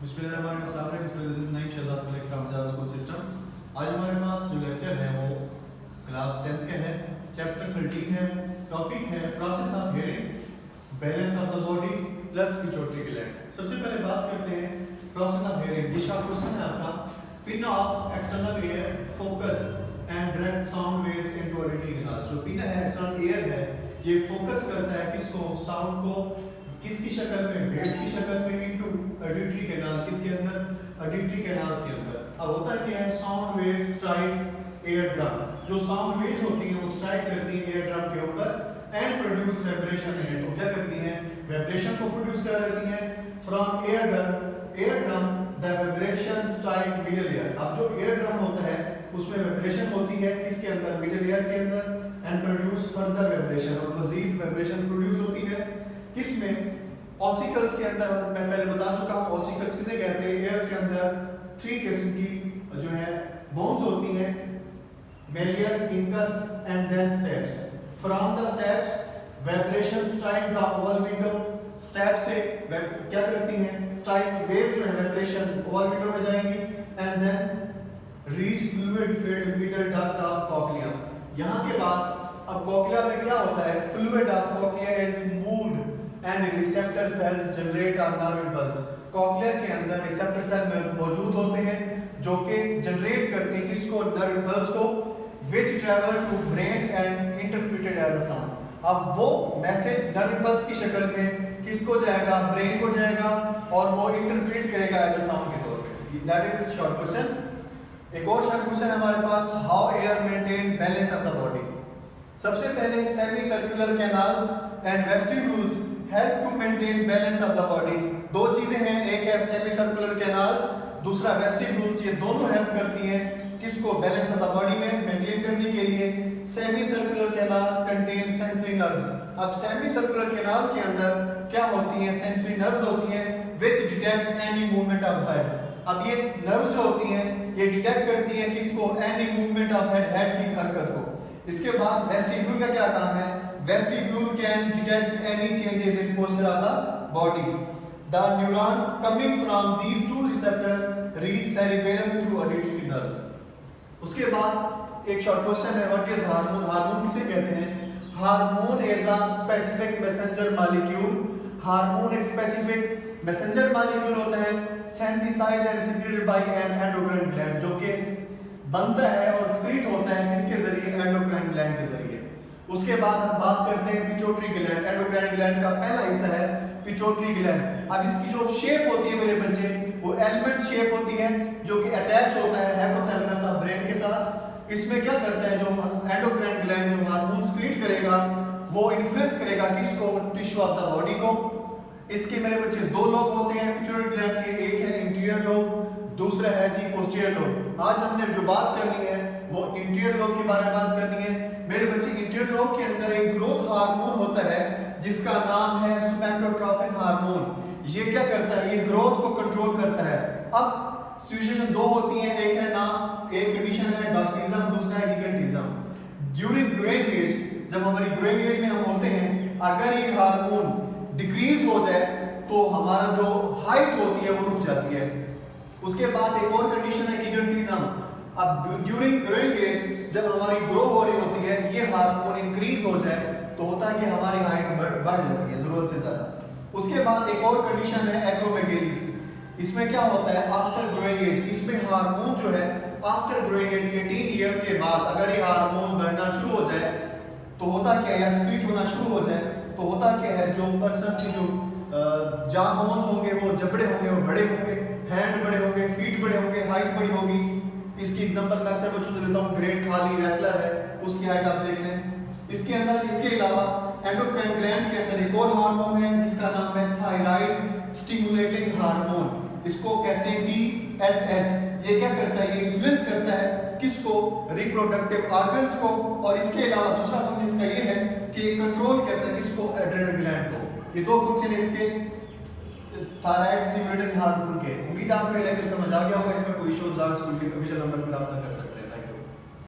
School system. आज हमारे पास जो लेक्चर है वो क्लास 10th के है, चैप्टर 13 है, टॉपिक है process of hearing, balance of the body plus pituitary gland. सबसे पहले बात करते हैं प्रोसेस ऑफ हियरिंग। ये शॉर्ट क्वेश्चन है आपका। Pin of external air focus and direct sound waves into auditory canal. जो पिन है एक्सटर्नल एयर है, ये फोकस करता है किसको, साउंड को, किसकी शक्ल में, वेव्स की शक्ल में इनटू ऑडिटरी कैनाल, किसके अंदर, ऑडिटरी कैनाल्स के अंदर। अब होता क्या है, sound waves strike air drum. जो साउंड वेव्स होती हैं वो स्ट्राइक करती हैं एयर ड्रम के ऊपर and produce vibration in it. तो क्या करती हैं, वाइब्रेशन को प्रोड्यूस करा देती हैं from air drum the vibration strike middle ear. अब जो एयर ड्रम होता है उसमें वाइब्रेशन होती है किसके अंदर, मिडल ईयर के अंदर, एंड प्रोड्यूस फर्दर वाइब्रेशन, और मजीद वाइब्रेशन प्रोड्यूस होती है किसमें, ऑसिकल्स के अंदर। मैं पहले बता चुका हूं ऑसिकल्स किसे कहते हैं। एयर्स के अंदर 3 किस्म की जो है बोन्स होती हैं, malleus, incus and then stapes. From the stapes vibration strike the oval window. Step से क्या करती हैं, स्ट्राइक वेव जो है वाइब्रेशन ओवल विंडो में जाएंगी and then reach fluid field middle duct of cochlea. यहां के बाद अब कॉक्लिया में क्या होता है, fluid of cochlea is moved and receptor cells generate are nerve impulse. Cochlea के अंदर रिसेप्टर सेल मौजूद होते हैं जो कि जनरेट करते हैं किसको, नर्व इम्पल्स को, which travel to brain and interpreted as a sound. अब वो मैसेज नर्व इम्पल्स की शक्ल में किसको जाएगा, ब्रेन को जाएगा और वो इंटरप्रेट करेगा एज अ साउंड के तौर पे। That is short question. एक और शॉर्ट क्वेश्चन है हमारे पास, how ear maintain balance of the body. सबसे पहले semi circular canals and vestibules help to maintain balance of the body. दो चीजें हैं, एक है सेमी सर्कुलर कैनाल्स, दूसरा वेस्टिब्यूल्स। ये दोनों हेल्प करती हैं किसको, बैलेंस ऑफ द बॉडी में मेंटेन करने के लिए। Semi circular canal contain sensory nerves. अब सेमी सर्कुलर कैनाल के अंदर क्या होती हैं, सेंसरी नर्व्स होती हैं which detect any movement of head. अब ये नर्व्स जो होती हैं ये डिटेक्ट करती हैं किसको, any movement of head, head की हरकत को। इसके बाद वेस्टिब्यूल का क्या काम है, vestibule can detect any changes in posture of the body. The neuron coming from these two receptor reach cerebellum through auditory nerves. उसके बाद एक शॉर्ट क्वेश्चन है, व्हाट इज हार्मोन। हार्मोन किसे कहते हैं, hormone is a specific messenger molecule. Hormone एक specific messenger molecule होता है synthesized and secreted by an endocrine gland, जो कि बनता है और स्क्रीट होता है किसके जरिए, एंडोक्राइन ग्लैंड के जरिए। उसके बाद हम बात करते हैं पिट्यूटरी ग्लैंड। एंडोक्राइन ग्लैंड का पहला हिस्सा है पिट्यूटरी ग्लैंड। अब इसकी जो शेप होती है मेरे बच्चे, वो एलिमेंट शेप होती है जो कि अटैच होता है हाइपोथैलेमस ऑफ ब्रेन के साथ। इसमें क्या करता है, जो एंडोक्राइन ग्लैंड जो हार्मोन स्क्रीट करेगा वो इन्फ्लुएंस करेगा किसको, टिश्यू ऑफ द बॉडी को। इसके मेरे बच्चे 2 लोब होते हैं पिट्यूटरी ग्लैंड के, एक है इंटीरियर लोब, दूसरा है जी पोस्टीरियर लोब। आज हमने जो बात करनी है वो इंटीरियर लोब के बारे में बात करनी है मेरे बच्चे। इंटीरियर लोब के अंदर एक ग्रोथ हार्मोन होता है जिसका नाम है स्पेक्ट्रोट्रोपिन हार्मोन। ये क्या करता है, ये ग्रोथ को कंट्रोल करता है। अब सिचुएशन 2 होती हैं, एक है नाम, एक कंडीशन है डॉर्फिज्म, दूसरा है गिगेंटिज्म। ड्यूरिंग ग्रोइंग एज, जब हमारी ग्रोइंग एज में हम होते हैं, अगर ये हार्मोन डिक्रीज हो जाए तो हमारा जो हाइट होती है वो रुक जाती है। उसके बाद एक और कंडीशन है गिगेंटिज्म। अब ड्यूरिंग ग्रोइंग एज जब हमारी ग्रो हो रही होती है, ये हार्मोन इंक्रीज हो जाए तो होता है कि हमारी हाइट बढ़ जाती है जरूरत से ज्यादा। उसके बाद एक और कंडीशन है एक्रोमेगेली। इसमें क्या होता है, आफ्टर ग्रोइंग एज, इसमें हार्मोन जो है आफ्टर ग्रोइंग एज 18 ईयर के बाद अगर ये हार्मोन बढ़ना शुरू हो जाए तो होता क्या है, या स्प्लिट होना शुरू हो जाए तो होता क्या है, जो पर्सन की जो जॉ बोन्स होंगे वो जबड़े होंगे, वो बड़े होंगे, हैंड बड़े होंगे, फीट बड़े होंगे, हाइट बड़ी होगी। इसकी एग्जांपल मैं अक्सर बच्चों को देता हूं, ग्रेट खाली रेसलर है, उसकी हाइट आप देख लें। इसके अंदर इसके अलावा एंडोक्राइन ग्लैंड के अंदर एक और हार्मोन है जिसका नाम है थायराइड स्टिमुलेटिंग हार्मोन। इसको कहते हैं TSH। ये क्या करता है, ये इन्फ्लुएंस करता है किसको, रिप्रोडक्टिव ऑर्गन्स को। और इसके अलावा दूसरा फंक्शन इसका ये है कि ये कंट्रोल करता है किसको, एड्रेनल ग्लैंड को। ये 2 फंक्शन है इसके थायराइड स्टिमुलेटिंग हार्मोन के। उम्मीद आपको ये लेक्चर समझ आ गया होगा। इसमें कोई इश्यूज स्कूल के ऑफिशियल नंबर पर रब्ता कर सकते हैं।